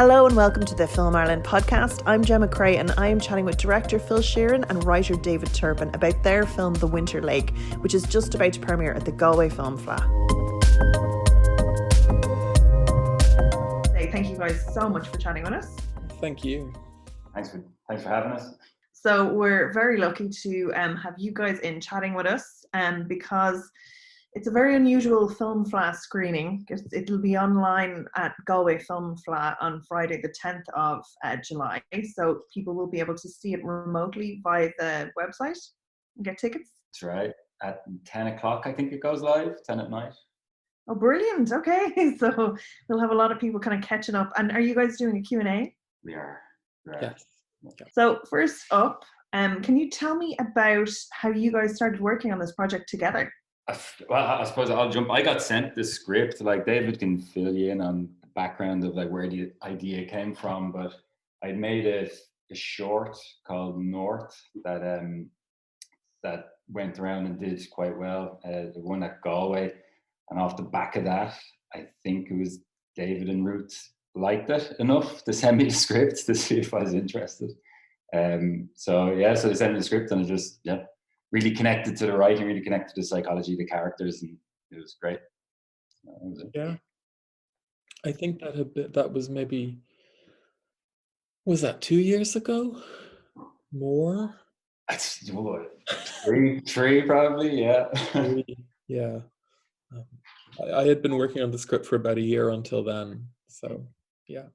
Hello and welcome to the Film Ireland podcast. I'm Gemma Creagh and I am chatting with director Phil Sheerin and writer David Turpin about their film The Winter Lake, which is just about to premiere at the Galway Film Fleadh. Thank you guys so much for chatting with us. Thank you. Thanks for having us. So we're very lucky to have you guys in chatting with us because it's a very unusual Film Fleadh screening. It'll be online at Galway Film Fleadh on Friday the 10th of July. So people will be able to see it remotely via the website and get tickets. That's right. At 10 o'clock, I think it goes live, 10 at night. Oh, brilliant. Okay. So we'll have a lot of people kind of catching up. And are you guys doing a Q&A? We are. Yes. So first up, can you tell me about how you guys started working on this project together? Well, I suppose I'll jump. I got sent the script. Like David can fill you in on the background of like where the idea came from, but I'd made a short called North that went around and did quite well. The one at Galway, and off the back of that, I think it was David and Ruth liked it enough to send me the script to see if I was interested. So they sent me the script and I just really connected to the writing, really connected to the psychology of the characters, and it was great. Yeah, I think that was maybe, was that 2 years ago? More? That's three probably. Yeah. Yeah. I had been working on the script for about a year until then. So yeah.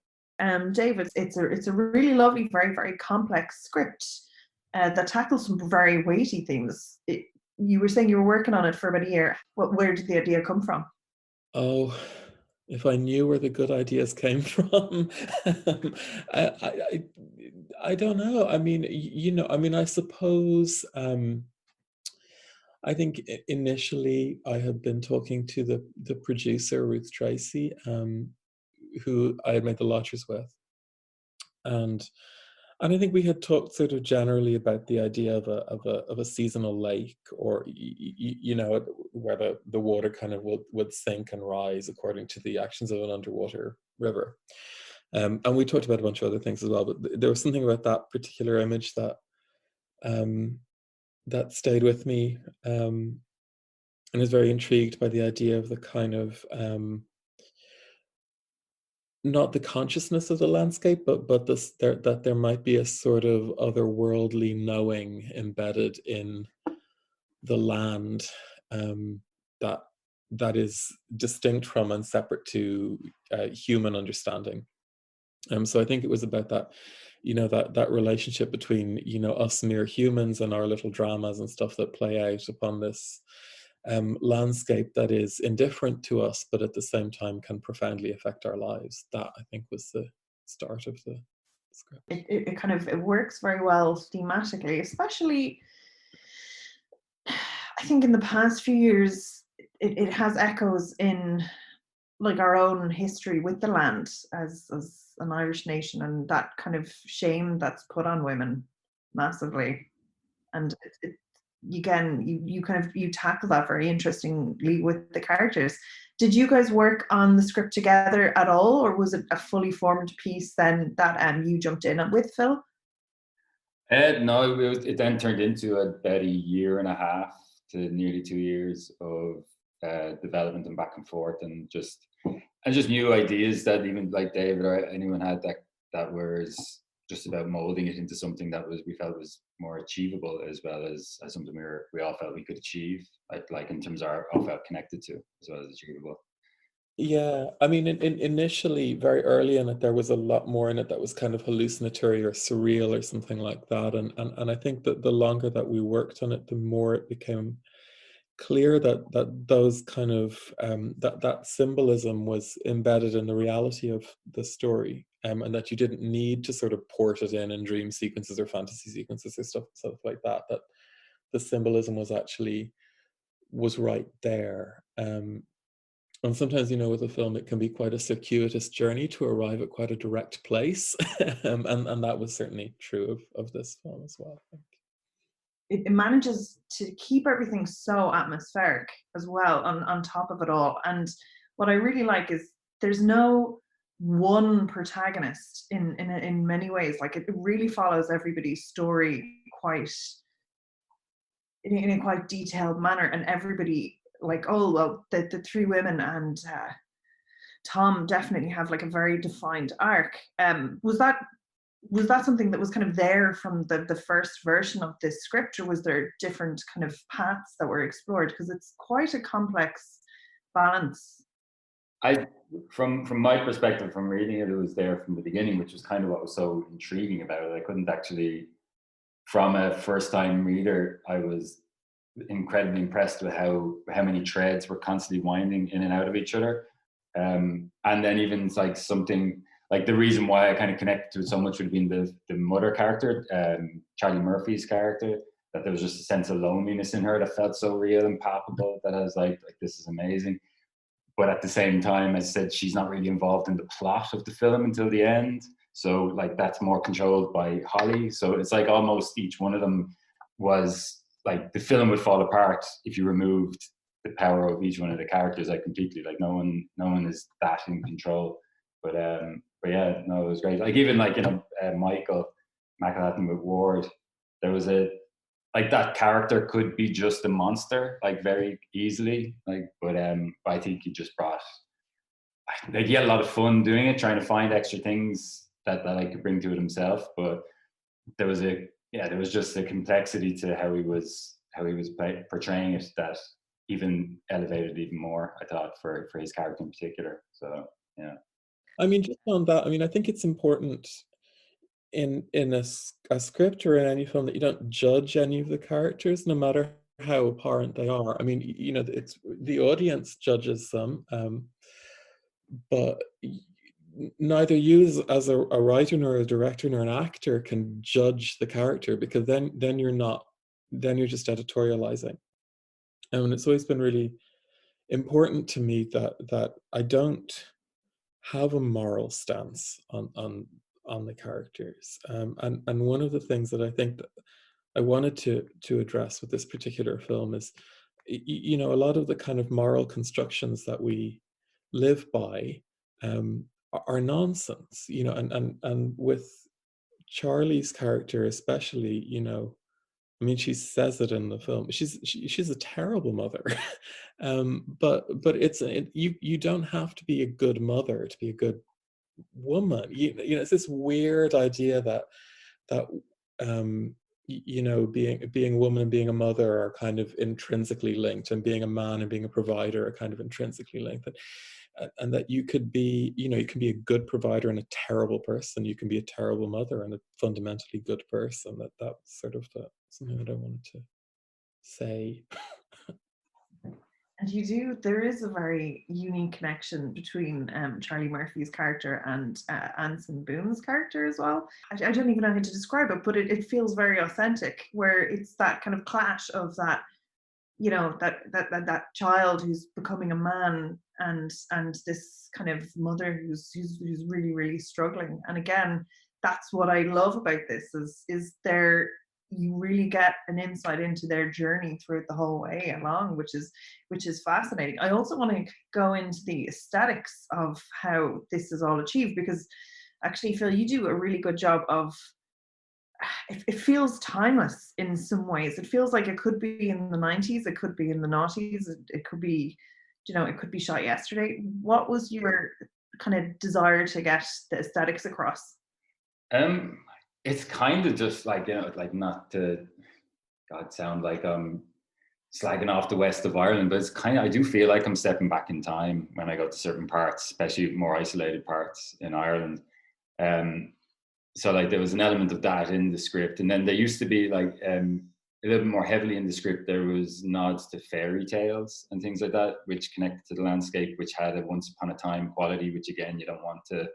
David, it's a really lovely, very, very complex script that tackles some very weighty themes. You were saying you were working on it for about a year. Where did the idea come from? Oh, if I knew where the good ideas came from. I don't know. I mean, I suppose I think initially I had been talking to the producer, Ruth Tracy, who I had made The Lodgers with. And I think we had talked sort of generally about the idea of a seasonal lake, or where the water kind of would sink and rise according to the actions of an underwater river. And we talked about a bunch of other things as well, but there was something about that particular image that that stayed with me, and I was very intrigued by the idea of the kind of not the consciousness of the landscape, but that there might be a sort of otherworldly knowing embedded in the land, that is distinct from and separate to human understanding. So I think it was about that, that relationship between us mere humans and our little dramas and stuff that play out upon this landscape that is indifferent to us, but at the same time can profoundly affect our lives. That, I think, was the start of the script. It works very well thematically, especially I think in the past few years it has echoes in like our own history with the land as an Irish nation, and that kind of shame that's put on women massively. And you tackle that very interestingly with the characters. Did you guys work on the script together at all, or was it a fully formed piece then that you jumped in with Phil? No, it then turned into about a year and a half to nearly 2 years of development and back and forth, and just new ideas that even like David or anyone had that was just about molding it into something that we felt was more achievable, as well as something we all felt we could achieve, like in terms of all felt connected to, as well as achievable. Yeah, I mean, initially, very early in it, there was a lot more in it that was kind of hallucinatory or surreal or something like that. And I think that the longer that we worked on it, the more it became clear that those kind of that symbolism was embedded in the reality of the story, and that you didn't need to sort of port it in dream sequences or fantasy sequences or stuff like that. That the symbolism was right there. And sometimes, with a film, it can be quite a circuitous journey to arrive at quite a direct place, and that was certainly true of this film as well, I think. It manages to keep everything so atmospheric as well on top of it all. And what I really like is there's no one protagonist in many ways. Like it really follows everybody's story quite in a quite detailed manner, and everybody, like, oh well, the three women and Tom definitely have like a very defined arc. Was that something that was kind of there from the first version of this script, or was there different kind of paths that were explored? Because it's quite a complex balance. From my perspective, from reading it, it was there from the beginning, which was kind of what was so intriguing about it. I couldn't actually, from a first-time reader, I was incredibly impressed with how many threads were constantly winding in and out of each other. And then even like something like the reason why I kind of connected to it so much would have been the mother character, Charlie Murphy's character, that there was just a sense of loneliness in her that felt so real and palpable that I was like this is amazing. But at the same time, as I said, she's not really involved in the plot of the film until the end. So like that's more controlled by Holly. So it's like almost each one of them was like the film would fall apart if you removed the power of each one of the characters like completely. Like no one is that in control. But yeah, no, it was great. Like even like, you know, Michael McElhatton with Ward, there was like that character could be just a monster, like very easily. Like, but I think he just brought, like, he had a lot of fun doing it, trying to find extra things that I could bring to it himself. But there was just a complexity to how he was portraying it that even elevated even more, I thought, for his character in particular. So yeah. I mean, just on that, I mean, I think it's important in a script or in any film that you don't judge any of the characters, no matter how apparent they are. I mean, you know, it's the audience judges them, but neither you as a writer nor a director nor an actor can judge the character, because then you're just editorializing. And it's always been really important to me that I don't have a moral stance on the characters. And one of the things that I think that I wanted to address with this particular film is, you know, a lot of the kind of moral constructions that we live by are nonsense, you know, and with Charlie's character especially, you know, I mean, she says it in the film. She's a terrible mother, but you don't have to be a good mother to be a good woman. You know, it's this weird idea that you know, being a woman and being a mother are kind of intrinsically linked, and being a man and being a provider are kind of intrinsically linked. And that you could be, you know, you can be a good provider and a terrible person. You can be a terrible mother and a fundamentally good person. That's sort of something that I wanted to say. And there is a very unique connection between Charlie Murphy's character and Anson Boon's character as well. I don't even know how to describe it, but it feels very authentic, where it's that kind of clash of that, you know, that child who's becoming a man, and this kind of mother who's really, really struggling. And again, that's what I love about this is you really get an insight into their journey throughout the whole way along, which is fascinating. I also want to go into the aesthetics of how this is all achieved, because actually, Phil, you do a really good job of, it feels timeless in some ways. It feels like it could be in the 90s, it could be in the noughties, it could be, you know, it could be shot yesterday. What was your kind of desire to get the aesthetics across? It's kind of just like, you know, like, not to sound like I'm slagging off the west of Ireland, but it's kind of, I do feel like I'm stepping back in time when I go to certain parts, especially more isolated parts in Ireland. So like there was an element of that in the script, and then there used to be like a little bit more heavily in the script, there was nods to fairy tales and things like that, which connected to the landscape, which had a once upon a time quality, which again, you don't want to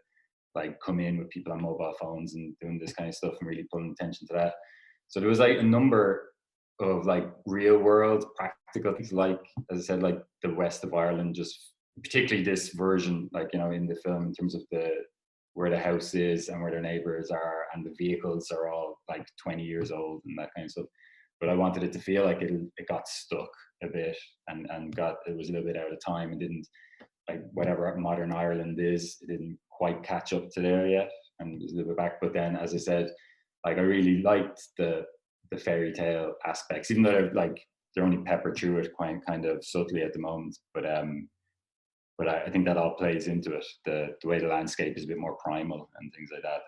like come in with people on mobile phones and doing this kind of stuff and really pulling attention to that. So there was like a number of like real world practical things, like, as I said, like the west of Ireland, just particularly this version, like, you know, in the film, in terms of where the house is and where their neighbors are, and the vehicles are all like 20 years old and that kind of stuff. But I wanted it to feel like it got stuck a bit and it was a little bit out of time, and didn't, like, whatever modern Ireland is, it didn't quite catch up to there yet, and there's a little bit back. But then, as I said, like I really liked the fairy tale aspects, even though they're only peppered through it quite kind of subtly at the moment. But I think that all plays into it. The way the landscape is a bit more primal and things like that,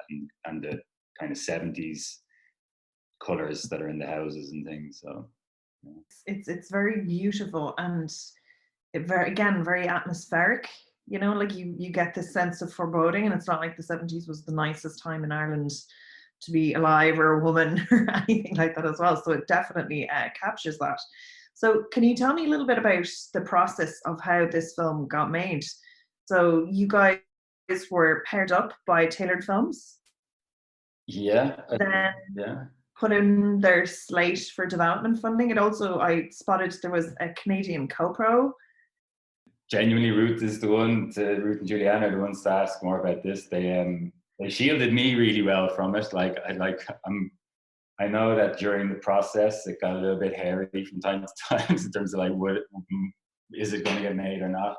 and the kind of 70s colors that are in the houses and things. So yeah. It's very beautiful, and very atmospheric. You know, like you get this sense of foreboding, and it's not like the 70s was the nicest time in Ireland to be alive or a woman or anything like that as well. So it definitely captures that. So can you tell me a little bit about the process of how this film got made? So you guys were paired up by Tailored Films. Yeah. Then Yeah. put in their slate for development funding. It also, I spotted there was a Canadian co-pro. Genuinely, Ruth and Juliana are the ones to ask more about this. They shielded me really well from it. I know that during the process it got a little bit hairy from time to time in terms of like, is it going to get made or not?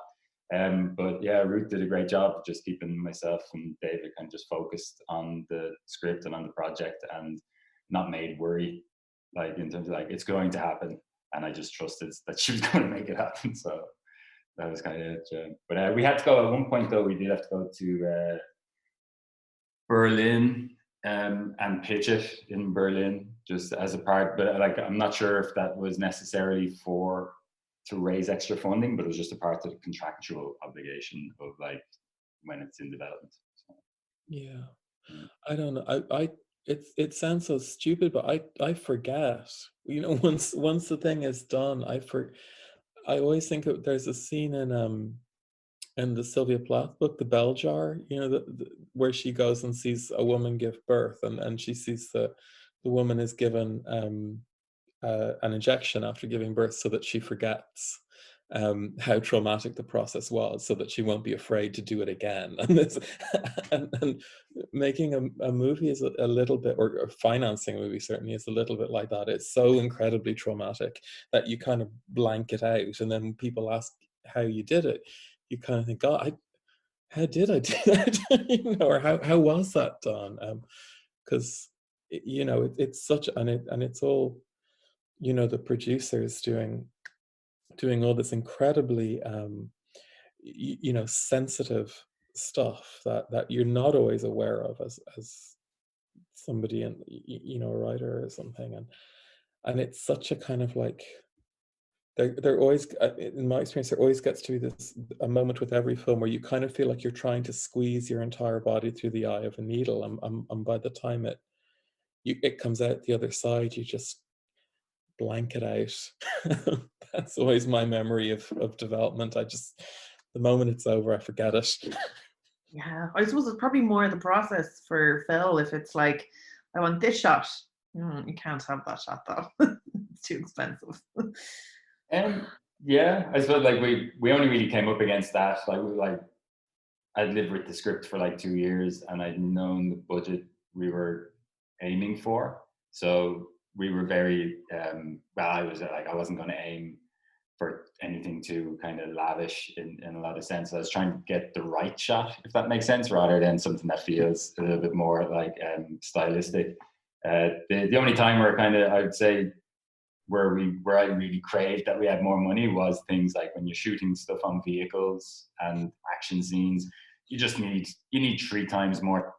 But yeah, Ruth did a great job of just keeping myself and David kind of just focused on the script and on the project, and not made worry, like in terms of like it's going to happen, and I just trusted that she was going to make it happen. So that was kind of it. Yeah. But we had to go at one point though. We did have to go to Berlin and pitch it in Berlin just as a part. But like I'm not sure if that was necessarily to raise extra funding, but it was just a part of the contractual obligation of like when it's in development. So, Yeah. I don't know. It sounds so stupid, but I forget. You know, once the thing is done, I always think there's a scene in the Sylvia Plath book, The Bell Jar, you know, where she goes and sees a woman give birth, and she sees the woman is given an injection after giving birth so that she forgets how traumatic the process was, so that she won't be afraid to do it again. And making a movie is a little bit, or financing a movie certainly is a little bit like that. It's so incredibly traumatic that you kind of blank it out, and then when people ask how you did it, you kind of think, God, how did I do that? You know, or how was that done? Because you know it's such, and it's all, you know, the producers doing all this incredibly you know, sensitive stuff that you're not always aware of as somebody, and you know, a writer or something, and it's such a kind of like, there always, in my experience, there always gets to be a moment with every film where you kind of feel like you're trying to squeeze your entire body through the eye of a needle, and by the time it comes out the other side, you just blank it out. That's always my memory of development. The moment it's over, I forget it. Yeah, I suppose it's probably more the process for Phil. If it's like, I want this shot, you can't have that shot though. It's too expensive. Yeah, I suppose like we only really came up against that. I'd lived with the script for like 2 years, and I'd known the budget we were aiming for. So we were very I wasn't going to aim for anything too kind of lavish in a lot of sense. I was trying to get the right shot, if that makes sense, rather than something that feels a little bit more like stylistic. The only time where I would say where I really craved that we had more money was things like when you're shooting stuff on vehicles and action scenes. You need 3 times more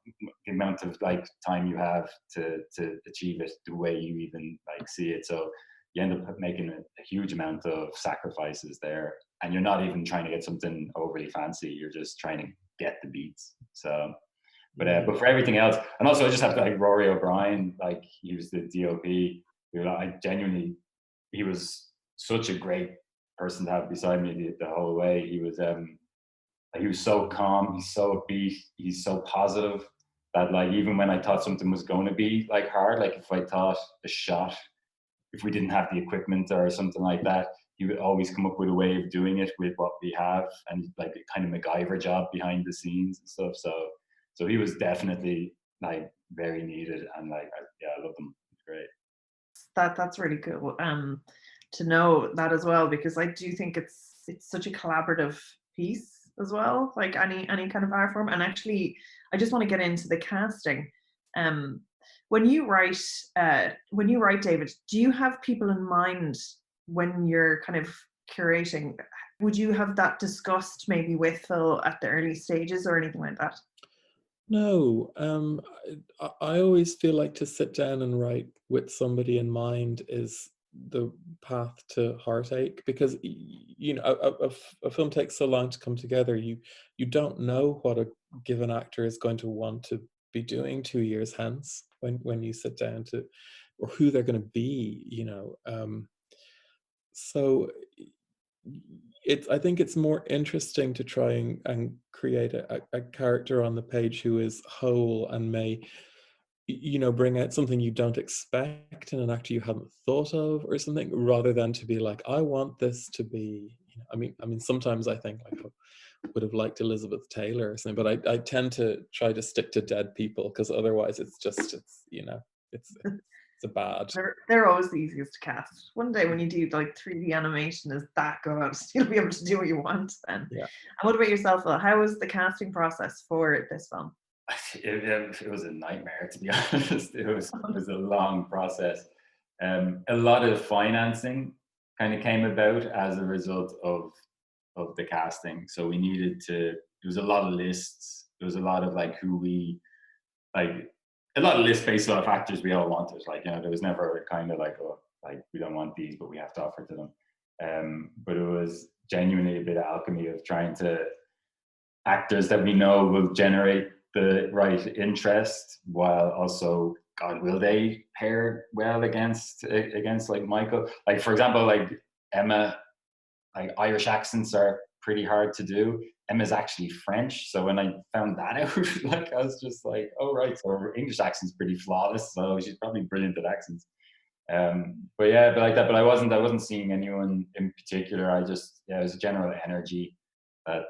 the amount of like time you have to achieve it the way you even like see it. So you end up making a huge amount of sacrifices there, and you're not even trying to get something overly fancy. You're just trying to get the beats. So, but for everything else, and also I just have to like Rory O'Brien, like he was the DOP. He was such a great person to have beside me the whole way. He was so calm, he's so upbeat, he's so positive that like even when I thought something was going to be like hard, like if I thought a shot, if we didn't have the equipment or something like that, he would always come up with a way of doing it with what we have, and like a kind of MacGyver job behind the scenes and stuff. So he was definitely like very needed, and like I love him. It's great. That's really cool to know that as well, because I do think it's such a collaborative piece. as well, like any kind of art form? And actually, I just want to get into the casting. When you write, David, do you have people in mind when you're kind of curating? Would you have that discussed maybe with Phil at the early stages or anything like that? No, I always feel like to sit down and write with somebody in mind is the path to heartache, because you know a film takes so long to come together. You don't know what a given actor is going to want to be doing 2 years hence when you sit down to, or who they're going to be. You know, so I think it's more interesting to try and create a character on the page who is whole and may, you know, bring out something you don't expect in an actor you hadn't thought of or something, rather than to be like, I want this to be, you know, I mean sometimes I think like I would have liked Elizabeth Taylor or something, but I tend to try to stick to dead people, because otherwise it's you know, it's a bad. They're always the easiest to cast. One day when you do like 3D animation is that good, you'll be able to do what you want then. Yeah. And what about yourself, Phil? How was the casting process for this film? It was a nightmare, to be honest. It was a long process. A lot of financing kind of came about as a result of the casting. So we needed to. There was a lot of lists. There was a lot of like a lot of lists based off actors we all wanted. Like, you know, there was never kind of like, oh, like we don't want these, but we have to offer to them. But it was genuinely a bit of alchemy of trying to actors that we know will generate the right interest, while also, God, will they pair well against like Michael? Like, for example, like Emma, like Irish accents are pretty hard to do. Emma's actually French, so when I found that out, like I was just like, oh right, so her English accent's pretty flawless, so she's probably brilliant at accents. But yeah, but like that. But I wasn't seeing anyone in particular. I just, yeah, it was a general energy that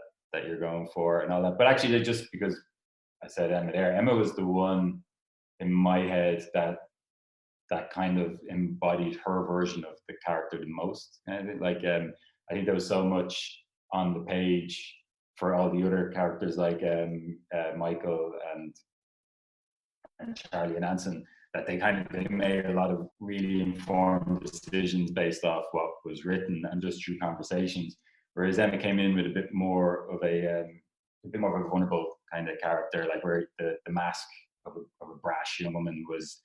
you're going for and all that. But actually, just because I said Emma there, Emma was the one in my head that kind of embodied her version of the character the most. And like, I think there was so much on the page for all the other characters, like Michael and Charlie and Anson, that they made a lot of really informed decisions based off what was written and just through conversations. Whereas Emma came in with a bit more of a vulnerable kind of character, like where the mask of a brash young woman was,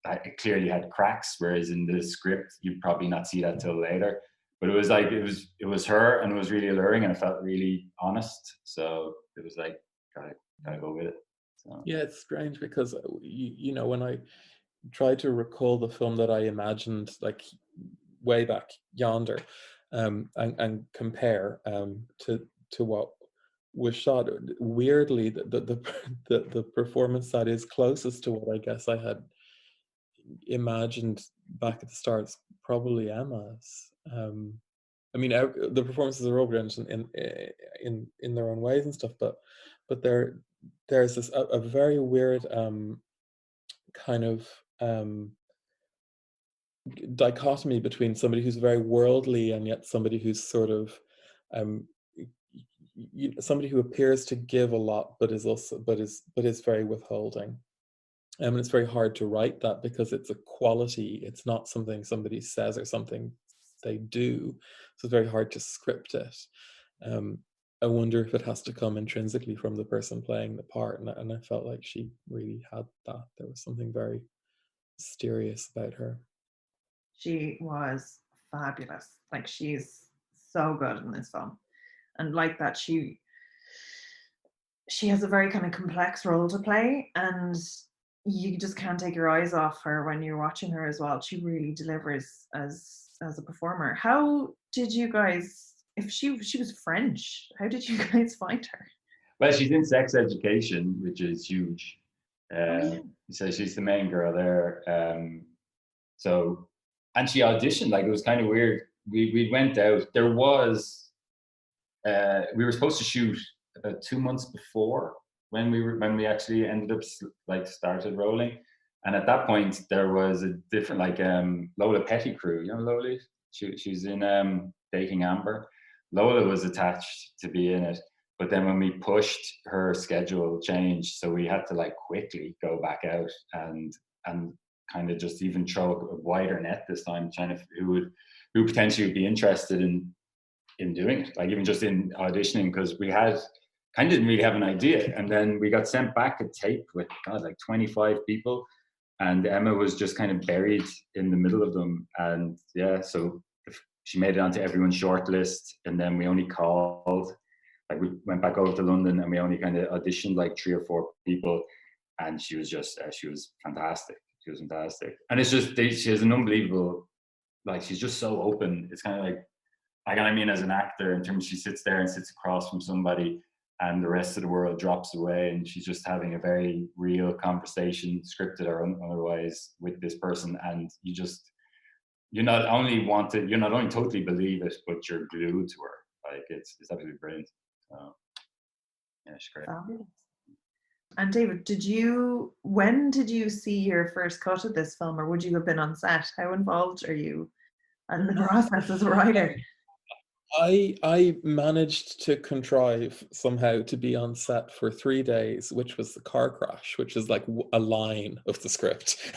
it clearly had cracks, whereas in the script you'd probably not see that till later. But it was like it was her, and it was really alluring, and it felt really honest. So it was like gotta go with it. So. Yeah, it's strange because you know, when I try to recall the film that I imagined like way back yonder, and compare to what was shot, weirdly the performance that is closest to what I guess I had imagined back at the start is probably Emma's. I mean, the performances are over in their own ways and stuff, but there's this a very weird kind of dichotomy between somebody who's very worldly and yet somebody who's sort of somebody who appears to give a lot but is very withholding. And it's very hard to write that because it's a quality. It's not something somebody says or something they do. So it's very hard to script it. I wonder if it has to come intrinsically from the person playing the part. And I felt like she really had that. There was something very mysterious about her. She was fabulous. Like, she's so good in this film. And like that, she has a very kind of complex role to play, and you just can't take your eyes off her when you're watching her as well. She really delivers as a performer. How did you guys, if she was French, how did you guys find her? Well, she's in Sex Education, which is huge. So she's the main girl there. So, and she auditioned, like, it was kind of weird. We went out, there was, we were supposed to shoot about 2 months before when we actually ended up like started rolling. And at that point there was a different, like, Lola Pettigrew, you know Lola? She's in Dating Amber. Lola was attached to be in it, But then when we pushed, her schedule changed, so we had to like quickly go back out and kind of just even throw a wider net this time, trying to who potentially would be interested in doing it, like even just in auditioning, because we kind of didn't really have an idea. And then we got sent back a tape with like 25 people, and Emma was just kind of buried in the middle of them. And yeah, so she made it onto everyone's short list, and then we only called, like we went back over to London and we only kind of auditioned like 3 or 4 people, and she was just she was fantastic. She was fantastic. And it's just she has an unbelievable, like, she's just so open. It's kind of like I mean, as an actor, in terms, she sits there and sits across from somebody and the rest of the world drops away, and she's just having a very real conversation, scripted or otherwise, with this person. And you not only totally believe it, but you're glued to her. Like, it's absolutely brilliant. So yeah, she's great. Fabulous. And David, when did you see your first cut of this film, or would you have been on set? How involved are you in the process as a writer? I managed to contrive somehow to be on set for 3 days, which was the car crash, which is like a line of the script.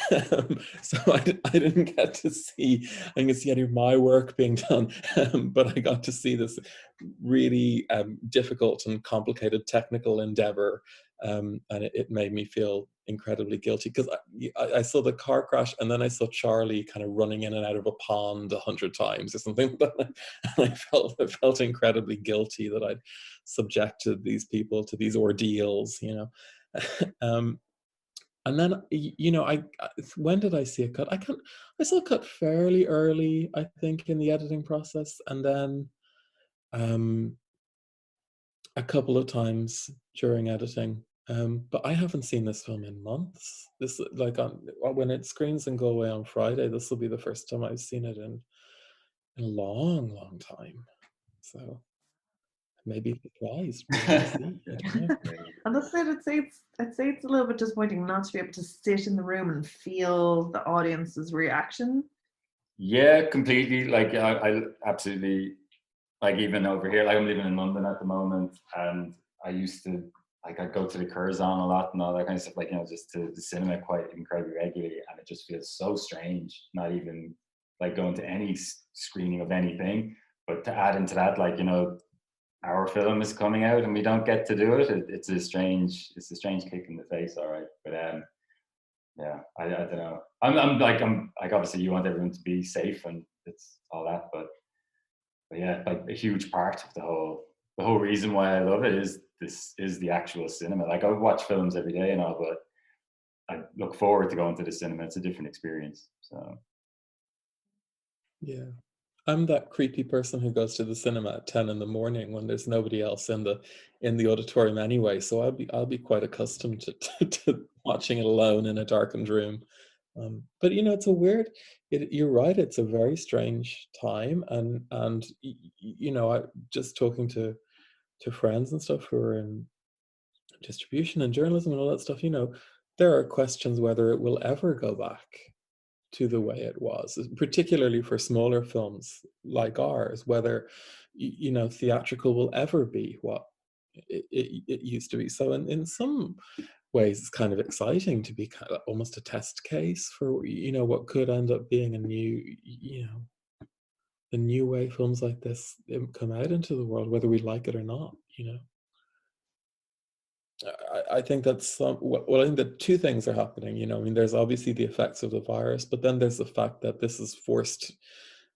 So I didn't get to see, I didn't see any of my work being done, but I got to see this really difficult and complicated technical endeavor, and it made me feel incredibly guilty, because I saw the car crash and then I saw Charlie kind of running in and out of a pond 100 times or something. And I felt incredibly guilty that I'd subjected these people to these ordeals, you know. And then, you know, when did I see a cut? I saw a cut fairly early, I think, in the editing process, and then a couple of times during editing. But I haven't seen this film in months. This, like, when it screens in Galway on Friday, this will be the first time I've seen it in a long, long time. So maybe surprised. See. And that's it. I'd say it's a little bit disappointing not to be able to sit in the room and feel the audience's reaction. Yeah, completely. Like, I absolutely, like, even over here, like, I'm living in London at the moment, and I used to, like, I'd go to the Curzon a lot and all that kind of stuff, like, you know, just to the cinema quite incredibly regularly, and it just feels so strange not even like going to any screening of anything. But to add into that, like, you know, our film is coming out and we don't get to do it. It's a strange kick in the face, all right. But yeah, I don't know. I'm like obviously you want everyone to be safe and it's all that, but yeah, like a huge part of the whole reason why I love it is the actual cinema. Like, I watch films every day and all, but I look forward to going to the cinema. It's a different experience. So yeah. I'm that creepy person who goes to the cinema at 10 in the morning when there's nobody else in the auditorium anyway. So I'll be quite accustomed to watching it alone in a darkened room. But, you know, it's a weird. You're right. It's a very strange time, and you know, I just talking to friends and stuff who are in distribution and journalism and all that stuff. You know, there are questions whether it will ever go back to the way it was, particularly for smaller films like ours, whether, you know, theatrical will ever be what it used to be. So in some ways, it's kind of exciting to be kind of almost a test case for, you know, what could end up being a new way films like this come out into the world, whether we like it or not, you know. I think that's well, I think that two things are happening. You know, I mean, there's obviously the effects of the virus, but then there's the fact that this has forced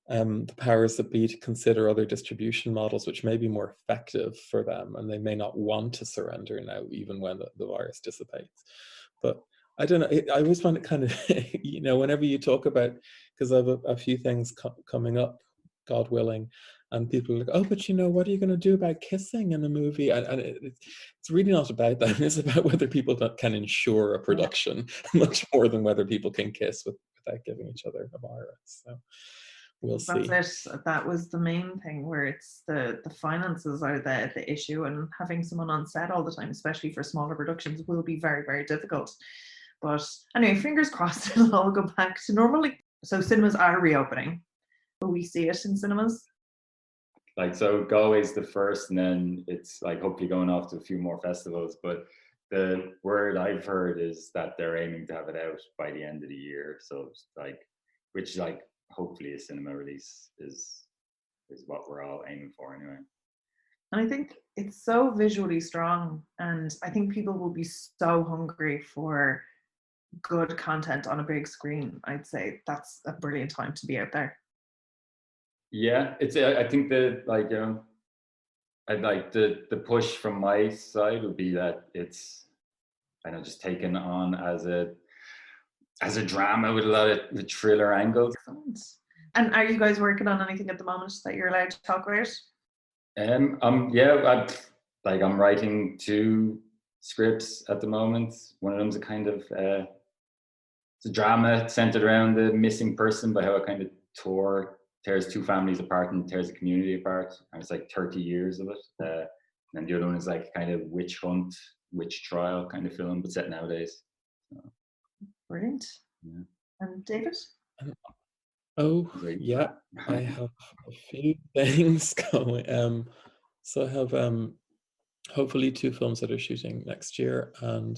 the powers that be to consider other distribution models, which may be more effective for them, and they may not want to surrender now, even when the virus dissipates. But I don't know. I always find it kind of, you know, whenever you talk about, because I have a few things coming up, God willing, and people are like, oh, but you know, what are you going to do about kissing in a movie? And it's really not about that. It's about whether people can ensure a production much more than whether people can kiss without giving each other a virus. So we'll see. That's it. That was the main thing, where it's the finances are the issue, and having someone on set all the time, especially for smaller productions, will be very, very difficult. But anyway, fingers crossed it'll all go back to normal. So cinemas are reopening. Will we see it in cinemas? like, so Galway's the first, and then it's like hopefully going off to a few more festivals. But the word I've heard is that they're aiming to have it out by the end of the year. So it's like, which like hopefully a cinema release is what we're all aiming for anyway. And I think it's so visually strong, and I think people will be so hungry for good content on a big screen. I'd say that's a brilliant time to be out there. Yeah, it's I think that, like, I'd like the push from my side would be that it's, I know, just taken on as a drama with a lot of the thriller angles. Excellent. And are you guys working on anything at the moment that you're allowed to talk about? Yeah, I'm writing 2 scripts at the moment. One of them's a kind of it's a drama centered around the missing person, by how it kind of tears 2 families apart and tears a community apart, and it's like 30 years of it. And then the other one is like kind of witch hunt, witch trial kind of film, but set nowadays. So, Brilliant. yeah. And David? Oh, yeah, I have a few things going. So I have hopefully 2 films that are shooting next year, and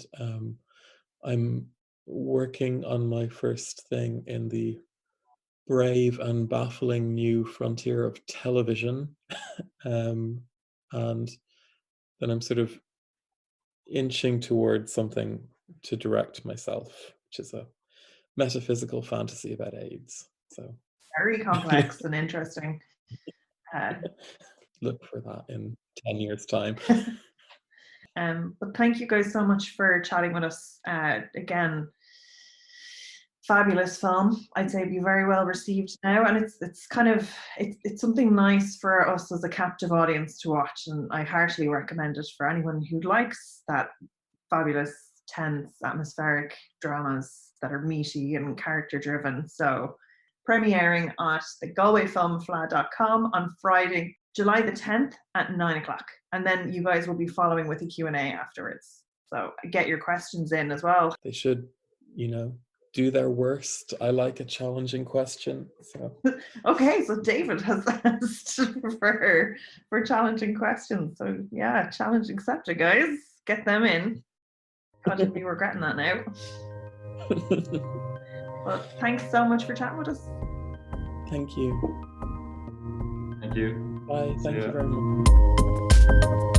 I'm working on my first thing in the brave and baffling new frontier of television. And then I'm sort of inching towards something to direct myself, which is a metaphysical fantasy about AIDS. So Very complex and interesting. Look for that in 10 years' time. But thank you guys so much for chatting with us. Again, fabulous film. I'd say be very well received now, and it's kind of it's something nice for us as a captive audience to watch, and I heartily recommend it for anyone who likes that fabulous, tense, atmospheric dramas that are meaty and character driven. So premiering at the galwayfilmfleadh.com on Friday, July the 10th at 9:00, and then you guys will be following with a Q&A afterwards, so get your questions in as well. They should, do their worst. I like a challenging question. So Okay, so David has asked for challenging questions, so yeah, challenge accepted, guys. Get them in. God, you'll be regretting that now. Well, thanks so much for chatting with us. Thank you. Thank you. Bye. Thank See you ya. very much.